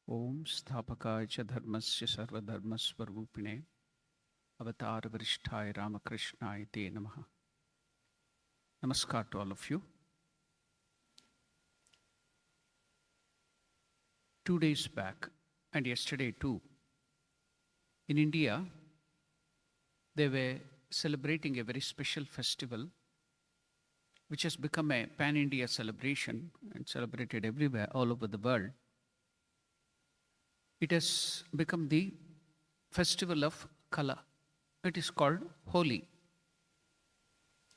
Om Sthapakaya cha Dharmasya Sarvadharmasvarupine Avatar Varishthaya Ramakrishnaya Te Namaha. Namaskar to all of you. 2 days back and yesterday too, in India, they were celebrating a very special festival which has become a pan-India celebration and celebrated everywhere, all over the world. It has become the festival of color. It is called Holi.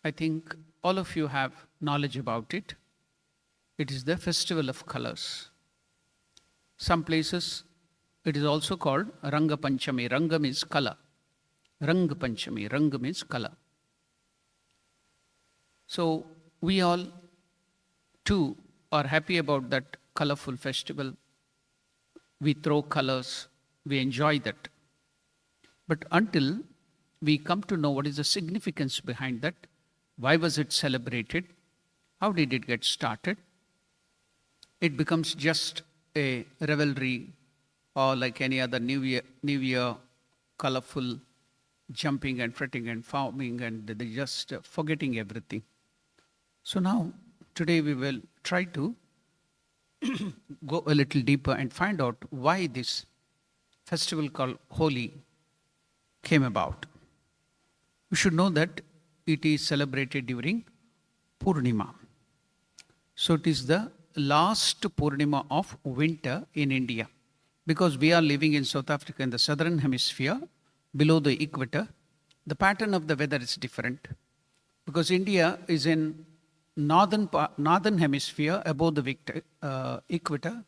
I think all of you have knowledge about it. It is the festival of colors. Some places it is also called Ranga Panchami. Ranga means color. Rang Panchami. Rang means color. So we all too are happy about that colorful festival. We throw colors, we enjoy that. But until we come to know what is the significance behind that, why was it celebrated, how did it get started, it becomes just a revelry or like any other New Year colorful jumping and fretting and foaming and they just forgetting everything. So now, today we will try to go a little deeper and find out why this festival called Holi came about. We should know that it is celebrated during Purnima. So it is the last Purnima of winter in India. Because we are living in South Africa in the southern hemisphere, below the equator, the pattern of the weather is different. Because India is in northern hemisphere above the equator,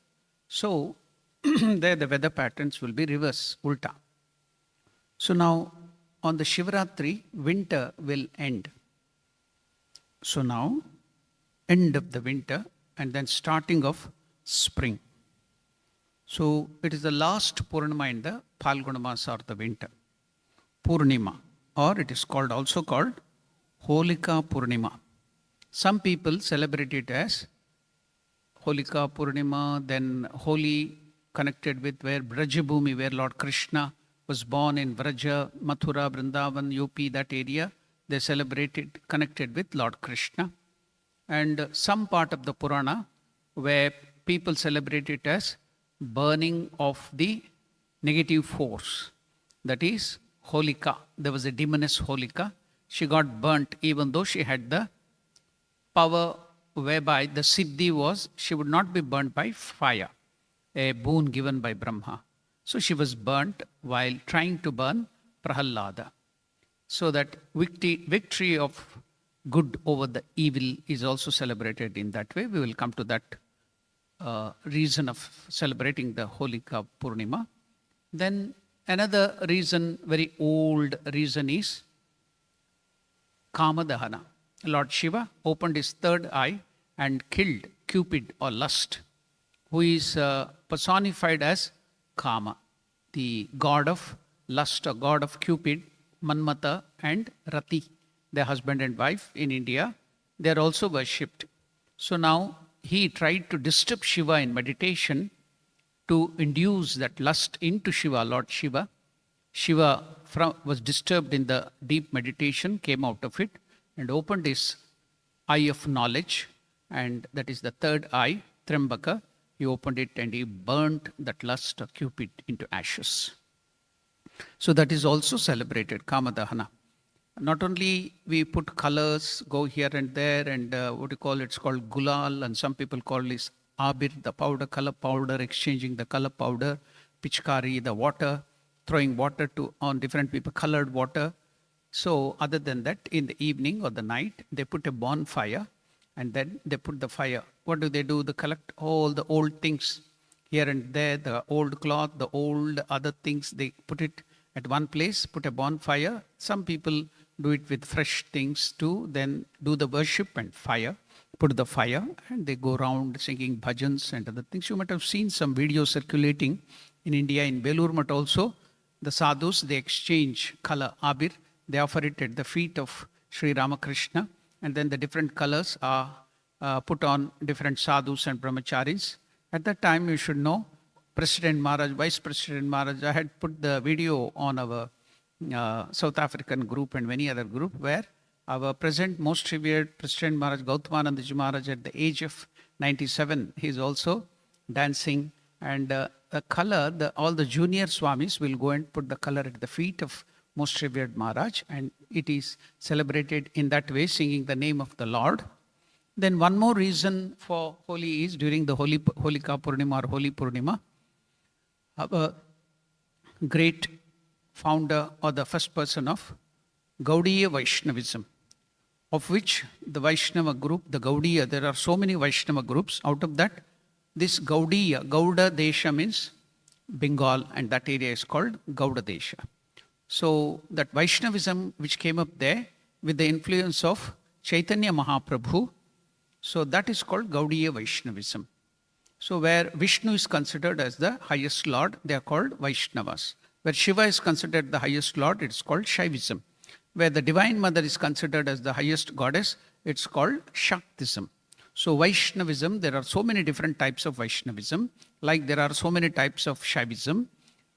so there the weather patterns will be reverse, ulta. So now on the Shivaratri, winter will end. So now, end of the winter and then starting of spring. So it is the last Purnima in the Phalguna Masa or the winter. Purnima, or it is also called Holika Purnima. Some people celebrate it as Holika Purnima, then Holi connected with where Brajabhumi, where Lord Krishna was born in Vraja, Mathura, Vrindavan, UP, that area. They celebrate it connected with Lord Krishna. And some part of the Purana where people celebrate it as burning of the negative force. That is Holika. There was a demoness Holika. She got burnt even though she had the power whereby the Siddhi was, she would not be burnt by fire, a boon given by Brahma. So she was burnt while trying to burn Prahallada. So that victory of good over the evil is also celebrated in that way. We will come to that reason of celebrating the Holika Purnima. Then another reason, very old reason is Kamadahana. Lord Shiva opened his third eye and killed Cupid or lust, who is personified as Kama, the god of lust or god of Cupid, Manmata and Rati, their husband and wife in India. They are also worshipped. So now he tried to disturb Shiva in meditation to induce that lust into Shiva, Lord Shiva. Shiva was disturbed in the deep meditation, came out of it, and opened his eye of knowledge, and that is the third eye, Trambaka. He opened it and he burnt that lust of Cupid into ashes. So that is also celebrated, Kamadahana. Not only we put colors, go here and there, and it's called gulal, and some people call this abir, the powder, color powder, exchanging the color powder, pichkari, the water, throwing water on different people, colored water. So other than that, in the evening or the night, they put a bonfire and then they put the fire. What do? They collect all the old things here and there, the old cloth, the old other things, they put it at one place, put a bonfire. Some people do it with fresh things too, then do the worship and fire, put the fire, and they go around singing bhajans and other things. You might have seen some videos circulating in India, in Belur Math also. The sadhus, they exchange color abir, they offer it at the feet of Sri Ramakrishna, and then the different colors are put on different sadhus and brahmacharis. At that time, you should know, President Maharaj, Vice President Maharaj, I had put the video on our South African group and many other group where our present most revered President Maharaj, Swatmaramanandaji Maharaj, at the age of 97, he is also dancing, and the color, all the junior Swamis will go and put the color at the feet of most revered Maharaj, and it is celebrated in that way, singing the name of the Lord. Then one more reason for Holi is during the Holika Purnima or Holi Purnima, our great founder or the first person of Gaudiya Vaishnavism, of which the Vaishnava group, the Gaudiya, there are so many Vaishnava groups. Out of that, this Gaudiya, Gauda Desha means Bengal, and that area is called Gauda Desha. So that Vaishnavism which came up there with the influence of Chaitanya Mahaprabhu, so that is called Gaudiya Vaishnavism. So where Vishnu is considered as the highest Lord, they are called Vaishnavas. Where Shiva is considered the highest Lord, it's called Shaivism. Where the Divine Mother is considered as the highest goddess, it's called Shaktism. So Vaishnavism, there are so many different types of Vaishnavism, like there are so many types of Shaivism.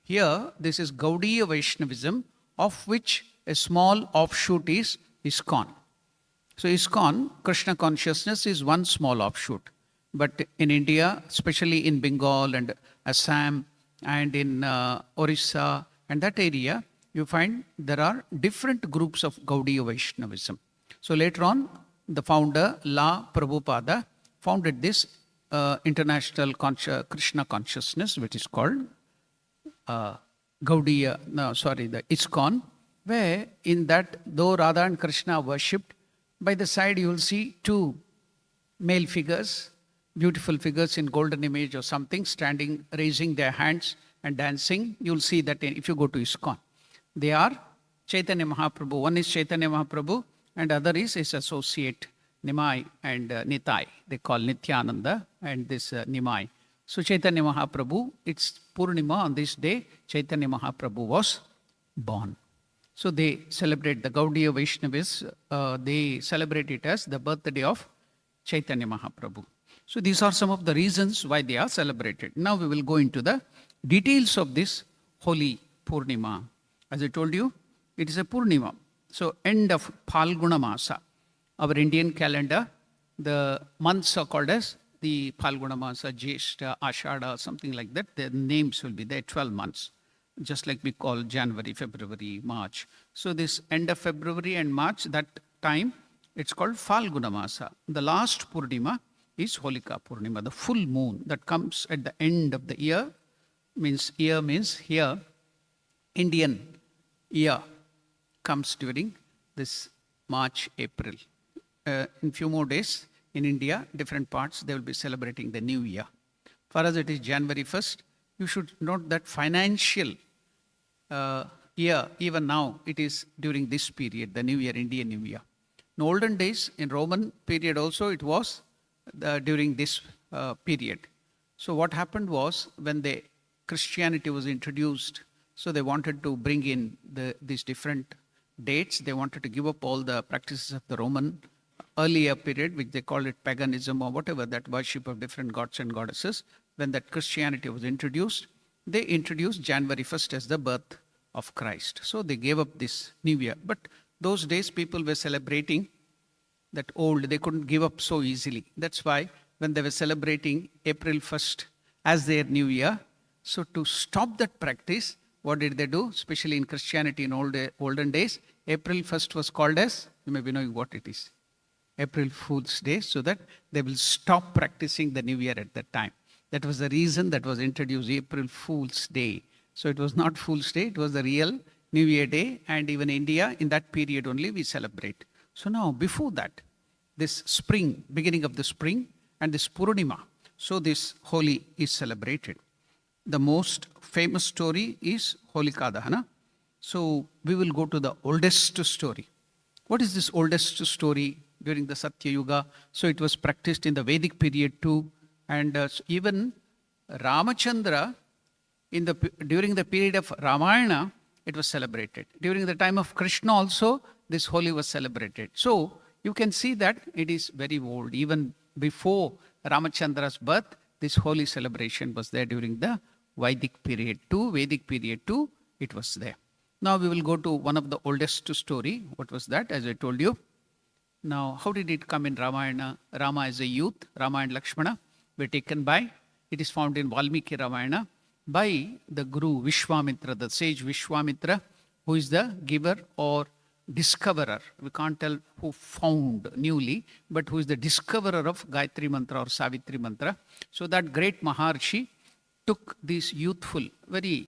Here, this is Gaudiya Vaishnavism, of which a small offshoot is ISKCON. So ISKCON, Krishna consciousness, is one small offshoot. But in India, especially in Bengal and Assam and in Orissa and that area, you find there are different groups of Gaudiya Vaishnavism. So later on, the founder, La Prabhupada, founded this international Krishna consciousness, which is called the ISKCON, where in that, though Radha and Krishna are worshipped, by the side you will see two male figures, beautiful figures in golden image or something, standing, raising their hands and dancing. You will see that if you go to ISKCON. They are Chaitanya Mahaprabhu. One is Chaitanya Mahaprabhu and other is his associate Nimai and Nitai. They call Nityananda and this Nimai. So Chaitanya Mahaprabhu, it's Purnima, on this day Chaitanya Mahaprabhu was born. So they celebrate, the Gaudiya Vaishnavis, they celebrate it as the birthday of Chaitanya Mahaprabhu. So these are some of the reasons why they are celebrated. Now we will go into the details of this Holi Purnima. As I told you, it is a Purnima. So end of Phalguna Masa. Our Indian calendar, the months are called as the Phalguna Masa, Jeshta, Ashada, something like that. The names will be there, 12 months. Just like we call January, February, March. So this end of February and March, that time, it's called Phalguna Masa. The last Purnima is Holika Purnima, the full moon that comes at the end of the year. Year means here, Indian year comes during this March, April. In few more days, in India, different parts, they will be celebrating the new year. For us, it is January 1st. You should note that financial year, even now, it is during this period, the new year, Indian New Year. In olden days, in Roman period also, it was during this period. So what happened was, when Christianity was introduced, so they wanted to bring in these different dates. They wanted to give up all the practices of the Roman earlier period, which they called it paganism or whatever, that worship of different gods and goddesses. When that Christianity was introduced, they introduced January 1st as the birth of Christ. So they gave up this new year. But those days people were celebrating that old, they couldn't give up so easily. That's why when they were celebrating April 1st as their new year, so to stop that practice, what did they do? Especially in Christianity in olden days, April 1st was called as, you may be knowing what it is, April Fool's Day, so that they will stop practicing the new year at that time. That was the reason that was introduced, April Fool's Day. So it was not Fool's Day, it was the real New Year Day, and even India, in that period only we celebrate. So now, before that, this spring, beginning of the spring, and this Purnima, so this Holi is celebrated. The most famous story is Holika Dahana. So we will go to the oldest story. What is this oldest story during the Satya Yuga? So it was practiced in the Vedic period too. And even Ramachandra, during the period of Ramayana, it was celebrated. During the time of Krishna also, this Holi was celebrated. So you can see that it is very old. Even before Ramachandra's birth, this Holi celebration was there during the Vedic period too, it was there. Now we will go to one of the oldest story. What was that? As I told you. Now, how did it come in Ramayana? Rama as a youth, Rama and Lakshmana were taken by, it is found in Valmiki Ramayana, by the Guru Vishwamitra, the sage Vishwamitra, who is the giver or discoverer. We can't tell who found newly, but who is the discoverer of Gayatri Mantra or Savitri Mantra. So that great Maharshi took these youthful, very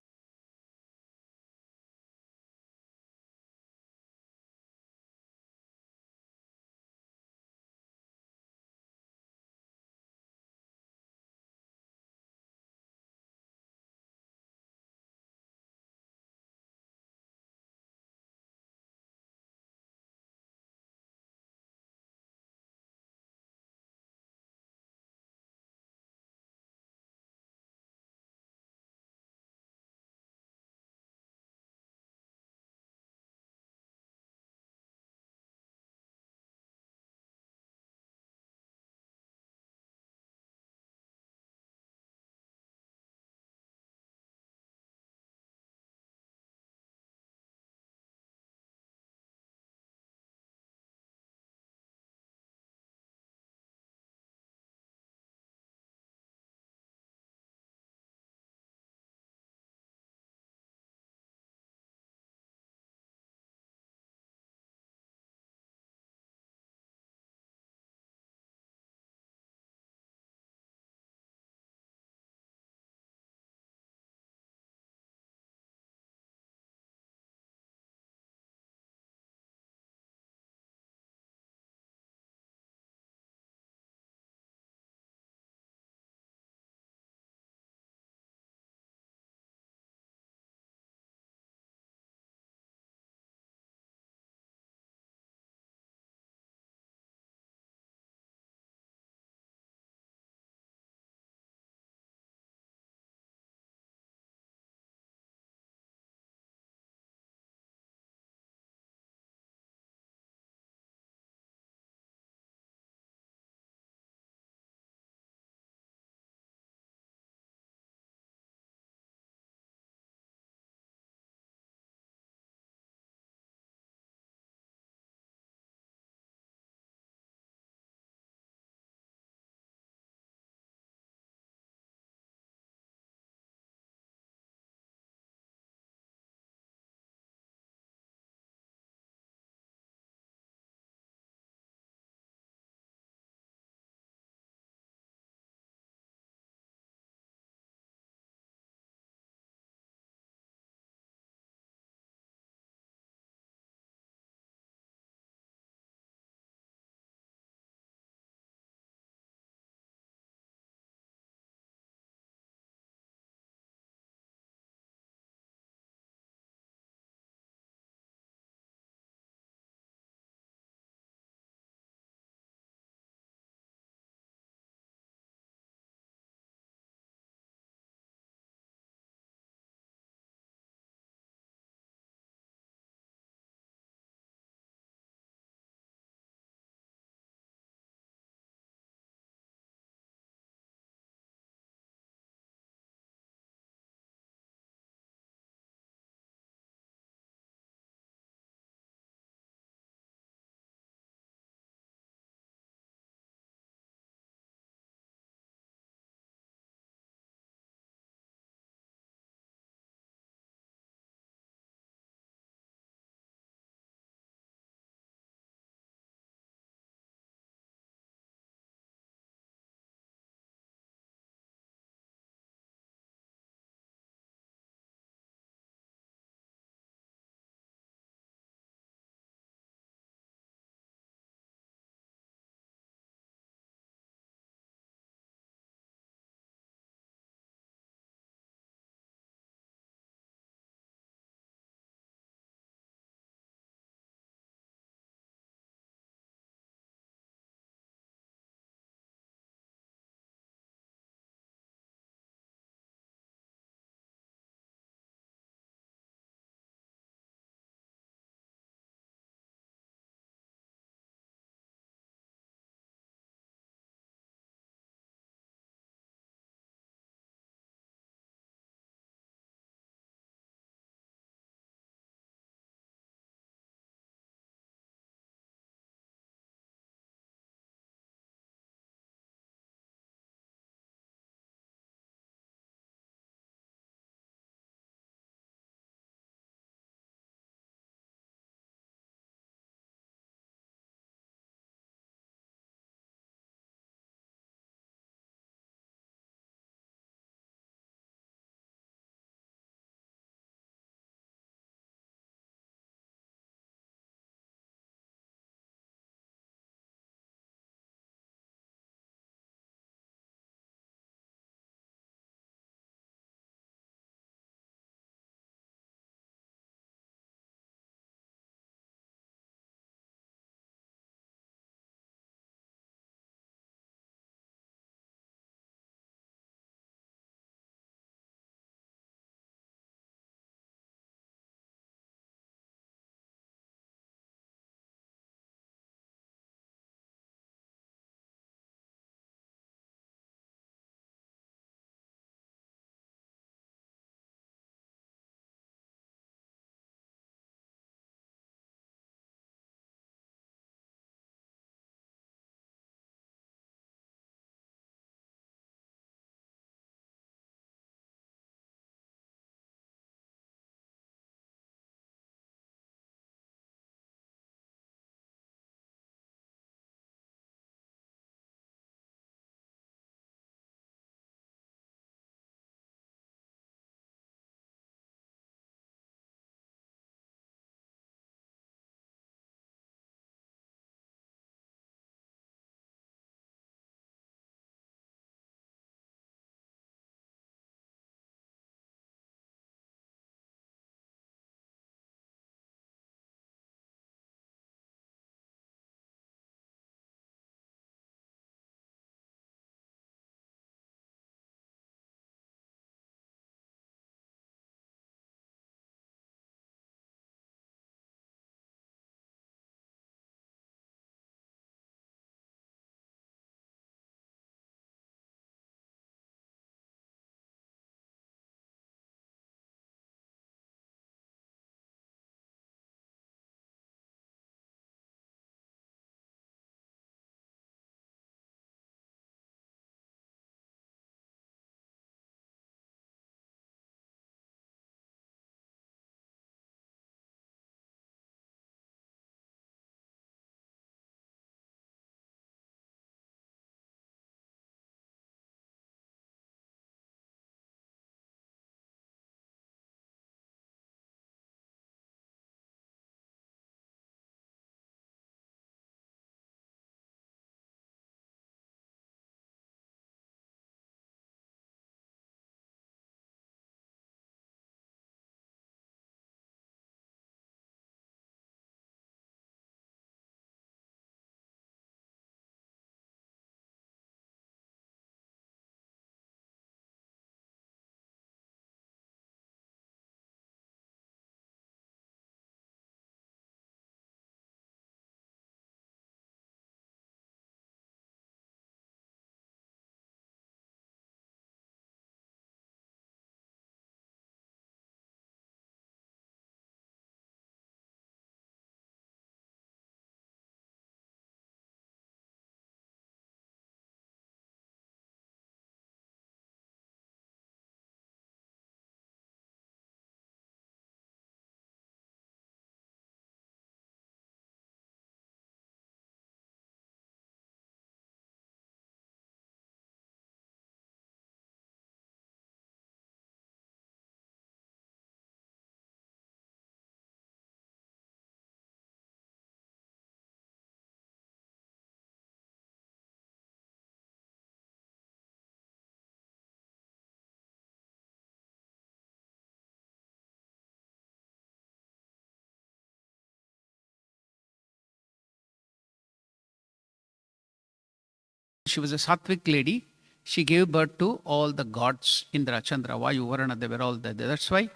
she was a Sattvic lady, she gave birth to all the gods, Indra, Chandra, Vayu, Varuna, they were all there. That's why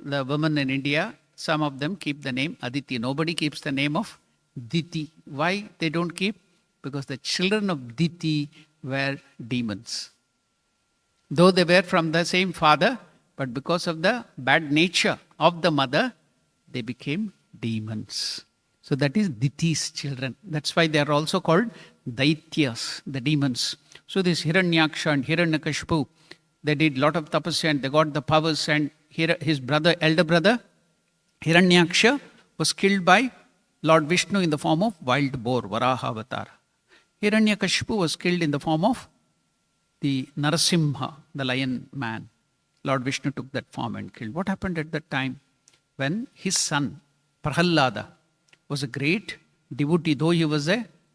the women in India, some of them keep the name Aditi. Nobody keeps the name of Diti. Why they don't keep? Because the children of Diti were demons. Though they were from the same father, but because of the bad nature of the mother, they became demons. So that is Diti's children. That's why they are also called Daityas, the demons. So this Hiranyaksha and Hiranyakashipu, they did lot of tapasya and they got the powers, and his brother, elder brother, Hiranyaksha, was killed by Lord Vishnu in the form of wild boar, Varaha avatar. Hiranyakashipu was killed in the form of the Narasimha, the lion man. Lord Vishnu took that form and killed. What happened at that time? When his son, Prahallada, was a great devotee, though he was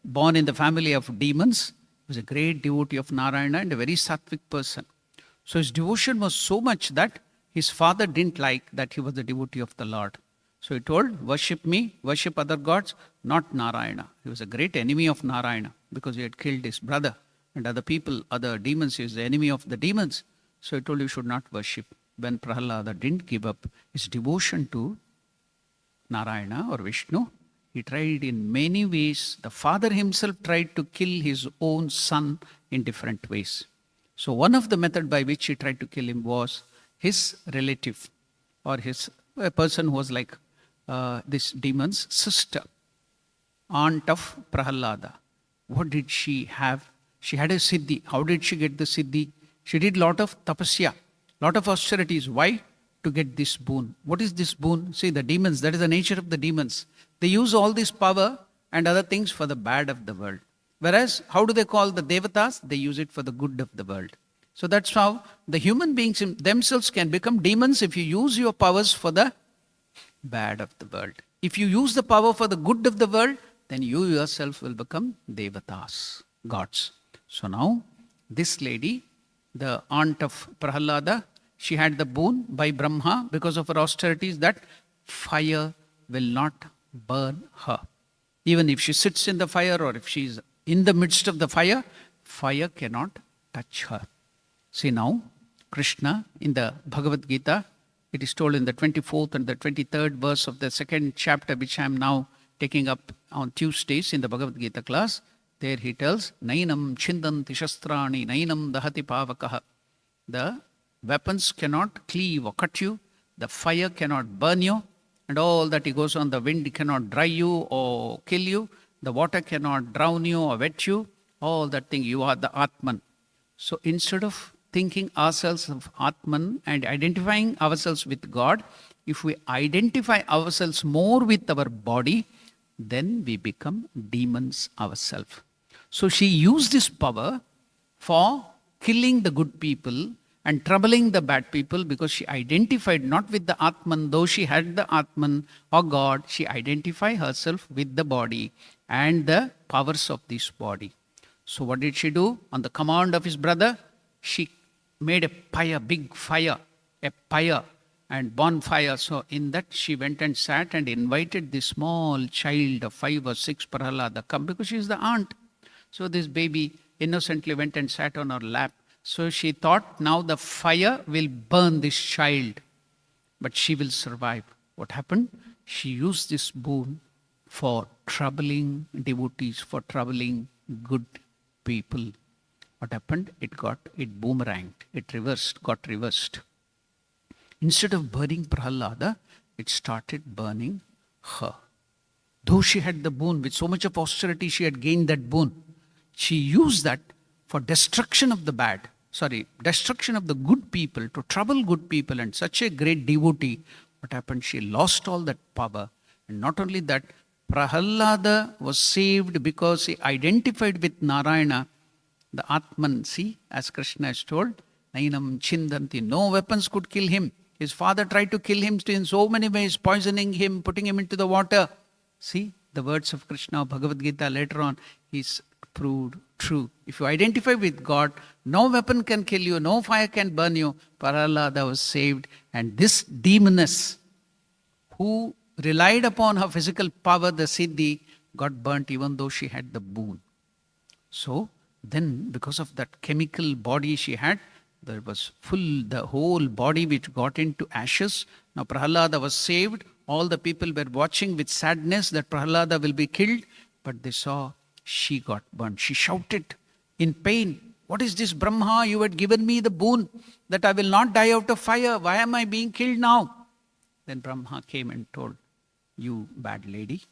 born in the family of demons, he was a great devotee of Narayana and a very sattvic person. So his devotion was so much that his father didn't like that he was the devotee of the Lord. So he told, worship me, worship other gods, not Narayana. He was a great enemy of Narayana because he had killed his brother and other people, other demons. He was the enemy of the demons. So he told, you should not worship. When Prahlada didn't give up his devotion to Narayana or Vishnu, he tried in many ways. The father himself tried to kill his own son in different ways. So one of the methods by which he tried to kill him was his relative or a person who was like this demon's sister, aunt of Prahlada. What did she have? She had a siddhi. How did she get the siddhi? She did lot of tapasya, lot of austerities. Why? To get this boon. What is this boon? See, the demons, that is the nature of the demons. They use all this power and other things for the bad of the world. Whereas, how do they call the devatas? They use it for the good of the world. So that's how the human beings themselves can become demons if you use your powers for the bad of the world. If you use the power for the good of the world, then you yourself will become devatas, gods. So now, this lady, the aunt of Prahlada, she had the boon by Brahma because of her austerities that fire will not burn her. Even if she sits in the fire or if she is in the midst of the fire, fire cannot touch her. See now, Krishna in the Bhagavad Gita, it is told in the 24th and the 23rd verse of the second chapter, which I am now taking up on Tuesdays in the Bhagavad Gita class. There he tells, Nainam chindanti shastrani, nainam dahati pavakaha. The weapons cannot cleave or cut you, the fire cannot burn you, and all that he goes on, the wind cannot dry you or kill you, the water cannot drown you or wet you, all that thing, you are the Atman. So instead of thinking ourselves of Atman and identifying ourselves with God, if we identify ourselves more with our body, then we become demons ourselves. So she used this power for killing the good people and troubling the bad people because she identified not with the Atman, though she had the Atman or God, she identified herself with the body and the powers of this body. So what did she do? On the command of his brother, she made a pyre, big fire, a pyre and bonfire. So in that she went and sat and invited this small child of 5 or 6, Prahlada, come, because she is the aunt. So this baby innocently went and sat on her lap. So she thought, now the fire will burn this child, but she will survive. What happened? She used this boon for troubling devotees, for troubling good people. What happened? It boomeranged, got reversed. Instead of burning Prahlada, it started burning her. Though she had the boon, with so much of austerity she had gained that boon, she used that for destruction of the good people, to trouble good people, and such a great devotee. What happened? She lost all that power. And not only that, Prahlada was saved because he identified with Narayana, the Atman. See, as Krishna has told, Nainam chindanti, no weapons could kill him. His father tried to kill him in so many ways, poisoning him, putting him into the water. See, the words of Krishna, Bhagavad Gita later on, is proved true. If you identify with God, no weapon can kill you, no fire can burn you. Prahlada was saved, and this demoness who relied upon her physical power, the siddhi, got burnt even though she had the boon. So Then because of that chemical body she had, there was the whole body which got into ashes. Now Prahalada was saved. All the people were watching with sadness that Prahalada will be killed. But they saw she got burnt. She shouted in pain, "What is this, Brahma? You had given me the boon that I will not die out of fire. Why am I being killed now?" Then Brahma came and told, "You bad lady,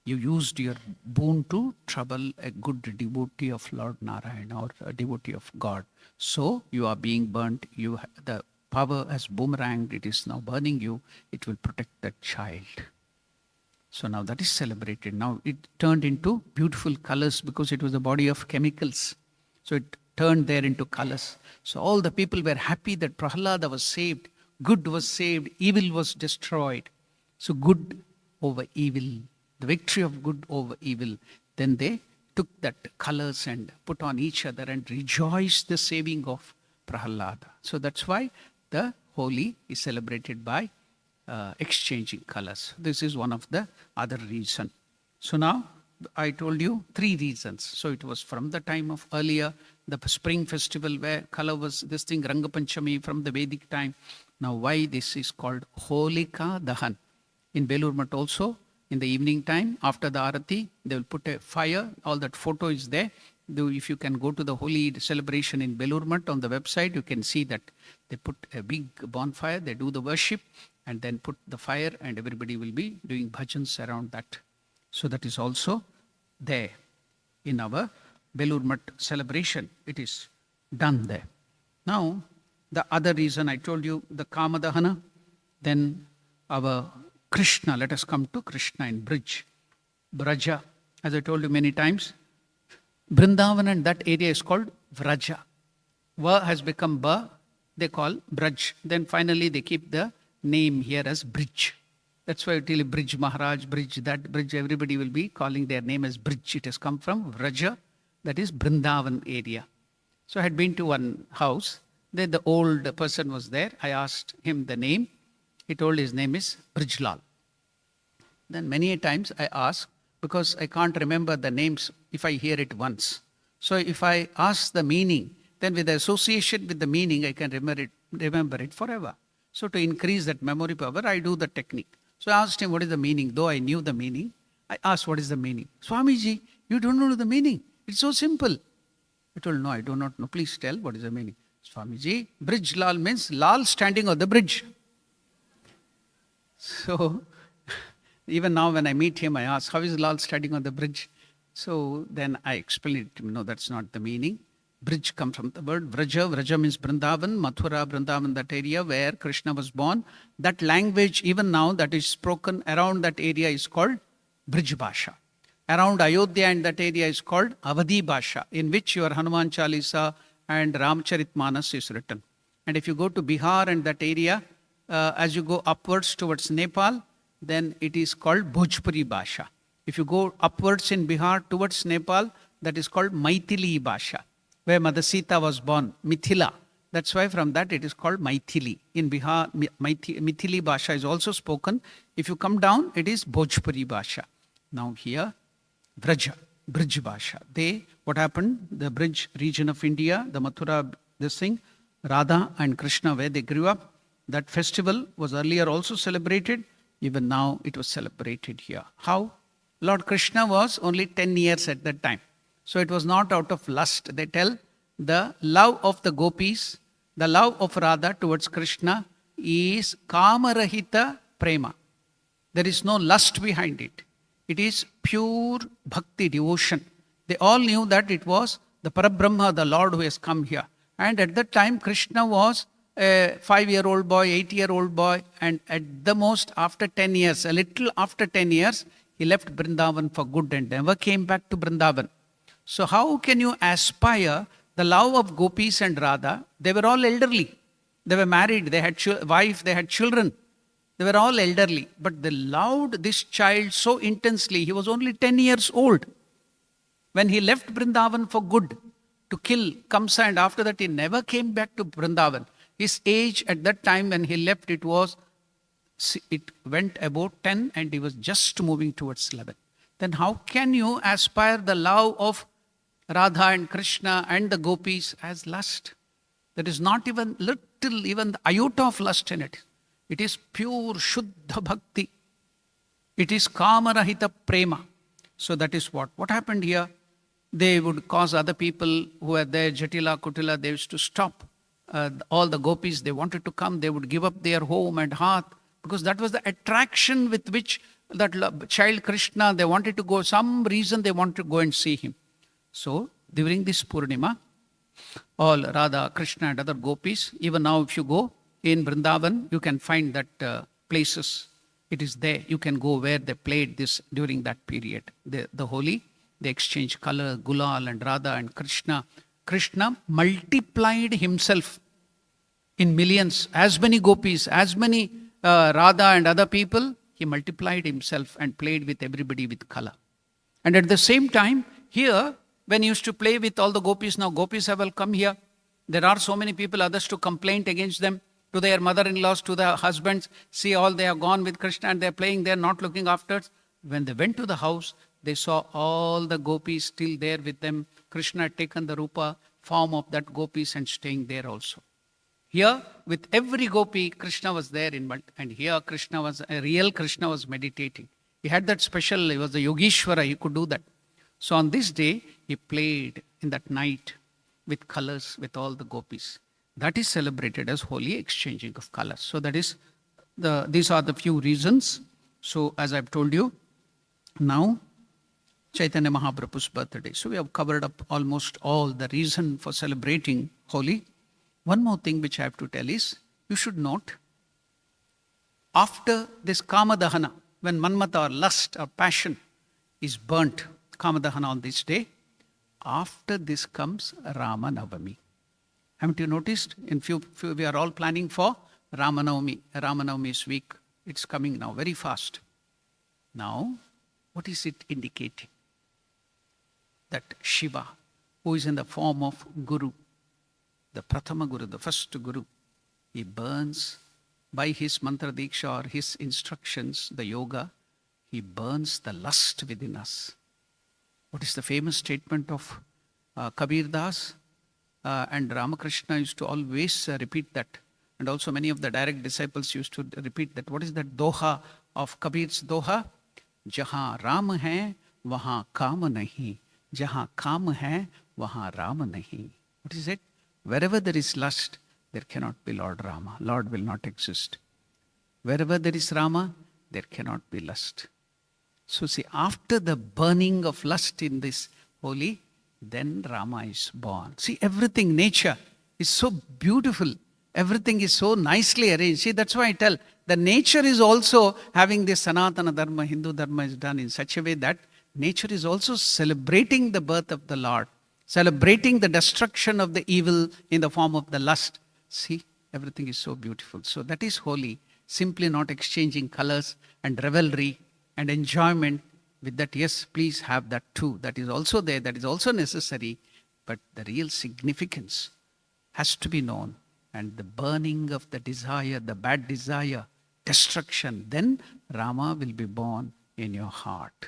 you used your boon to trouble a good devotee of Lord Narayana or a devotee of God. So you are being burnt. The power has boomeranged. It is now burning you. It will protect that child." So now that is celebrated. Now it turned into beautiful colors because it was a body of chemicals. So it turned there into colors. So all the people were happy that Prahalada was saved. Good was saved. Evil was destroyed. So good over evil. The victory of good over evil. Then they took that colors and put on each other and rejoiced the saving of Prahalada. So that's why the Holi is celebrated by exchanging colors. This is one of the other reason. So now I told you 3 reasons. So it was from the time of earlier, the spring festival where color was this thing, Rangapanchami from the Vedic time. Now why this is called Holika Dahan. In Belur Math also, in the evening time, after the Arati, they will put a fire. All that photo is there. If you can go to the holy celebration in Belur Math on the website, you can see that they put a big bonfire, they do the worship, and then put the fire, and everybody will be doing bhajans around that. So that is also there in our Belur Math celebration. It is done there. Now, the other reason I told you, the Kamadahana, then our Krishna. Let us come to Krishna in Braja. As I told you many times, Vrindavan and that area is called Vraja. Va has become Ba, they call Braj. Then finally they keep the name here as Bridge. That's why I tell you Bridge Maharaj, Bridge that, Bridge, everybody will be calling their name as Bridge. It has come from Vraja, that is Vrindavan area. So I had been to one house. There the old person was there. I asked him the name. He told his name is Brijlal. Then many a times I ask, because I can't remember the names if I hear it once. So if I ask the meaning, then with the association with the meaning, I can remember it forever. So to increase that memory power, I do the technique. So I asked him, what is the meaning? Though I knew the meaning, I asked, what is the meaning? Swamiji, you don't know the meaning. It's so simple. I told, no, I do not know. Please tell what is the meaning. Swamiji, Brijlal means Lal standing on the bridge. So, even now when I meet him, I ask, how is Lal standing on the bridge? So then I explained to him, no, that's not the meaning. Bridge comes from the word Vraja. Vraja means Vrindavan, Mathura, Vrindavan, that area where Krishna was born. That language, even now, that is spoken around that area is called Brij Bhasha. Around Ayodhya and that area is called Avadhi Bhasha, in which your Hanuman Chalisa and Ramcharitmanas is written. And if you go to Bihar and that area, as you go upwards towards Nepal, then it is called Bhojpuri Bhasha. If you go upwards in Bihar towards Nepal, that is called Maithili Bhasha, where Mother Sita was born, Mithila. That's why from that it is called Maithili. In Bihar, Mithili Bhasha is also spoken. If you come down, it is Bhojpuri Bhasha. Now here, Vraja, Brij Bhasha. What happened? The Brij region of India, the Mathura, this thing, Radha and Krishna, where they grew up, that festival was earlier also celebrated. Even now it was celebrated here. How? Lord Krishna was only 10 years at that time. So it was not out of lust. They tell the love of the gopis, the love of Radha towards Krishna is kamarahita prema. There is no lust behind it. It is pure bhakti, devotion. They all knew that it was the Parabrahma, the Lord who has come here. And at that time Krishna was a 5-year-old boy, 8-year-old boy, and at the most after 10 years, a little after 10 years, he left Vrindavan for good and never came back to Vrindavan. So how can you aspire the love of gopis and Radha? They were all elderly. They were married, they had wife, they had children. They were all elderly. But they loved this child so intensely. He was only 10 years old when he left Vrindavan for good to kill Kamsa, and after that he never came back to Vrindavan. His age at that time when he left, it went about 10 and he was just moving towards 11. Then how can you aspire the love of Radha and Krishna and the gopis as lust. There is not even even the iota of lust in it. It is pure Shuddha Bhakti. It is Kamarahita Prema. So that is what happened here. They would cause other people who were there, Jatila, Kutila, they used to stop. All the gopis, they wanted to come, they would give up their home and hearth, because that was the attraction with which that child Krishna, they wanted to go, some reason they wanted to go and see him. So during this Purnima, all Radha, Krishna and other gopis, even now if you go in Vrindavan, you can find that places, it is there. You can go where they played this during that period. The holy, they exchanged color, Gulal and Radha and Krishna. Krishna multiplied himself in millions, as many gopis, as many Radha and other people, he multiplied himself and played with everybody with color. And at the same time, here, when he used to play with all the gopis, now gopis have all come here. There are so many people, others to complain against them, to their mother-in-laws, to their husbands. See, all they have gone with Krishna and they're playing, they're not looking after. When they went to the house, they saw all the gopis still there with them. Krishna had taken the rupa form of that gopis and staying there also. Here, with every gopi, Krishna was there and here Krishna was, a real Krishna was meditating. He had that special, he was a Yogeshwara, he could do that. So on this day, he played in that night with colors, with all the gopis. That is celebrated as holy exchanging of colors. So that is, these are the few reasons. So as I've told you, now Chaitanya Mahaprabhu's birthday. So we have covered up almost all the reason for celebrating Holi. One more thing which I have to tell is, you should note, after this Kamadahana, when Manmata or lust or passion is burnt, Kamadahana on this day, after this comes Rama Navami. Haven't you noticed? In few we are all planning for Rama Navami. Rama Navami's week. It's coming now, very fast. Now, what is it indicating? That Shiva, who is in the form of Guru, the Prathama Guru, the first Guru, he burns by his mantra diksha or his instructions, the yoga, he burns the lust within us. What is the famous statement of Kabir Das? And Ramakrishna used to always repeat that. And also many of the direct disciples used to repeat that. What is that doha of Kabir's doha? Jahan Ram hai, wahan kaam nahi. Jahan kaam hai, wahan Ram nahi. What is it? Wherever there is lust, there cannot be Lord Rama. Lord will not exist. Wherever there is Rama, there cannot be lust. So see, after the burning of lust in this holy, then Rama is born. See, everything, nature is so beautiful. Everything is so nicely arranged. See, that's why I tell, the nature is also having this Sanatana Dharma, Hindu Dharma is done in such a way that nature is also celebrating the birth of the Lord, celebrating the destruction of the evil in the form of the lust. See, everything is so beautiful. So that is holy, simply not exchanging colors and revelry and enjoyment. With that, yes, please have that too. That is also there, that is also necessary. But the real significance has to be known. And the burning of the desire, the bad desire, destruction, then Rama will be born in your heart.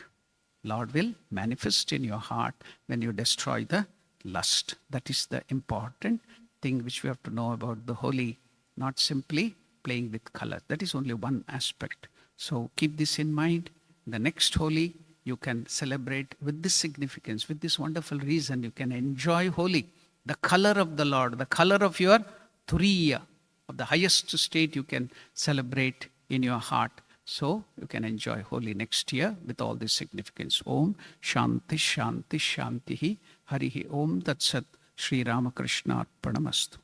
Lord will manifest in your heart when you destroy the lust. That is the important thing which we have to know about the holy, not simply playing with color. That is only one aspect. So keep this in mind. The next holy, you can celebrate with this significance, with this wonderful reason. You can enjoy holy, the color of the Lord, the color of your Turiya, of the highest state you can celebrate in your heart. So you can enjoy holy next year with all this significance. Om Shanti Shanti Shantihi Harihi Om Tat Sat Sri Ramakrishna Arpanamastu.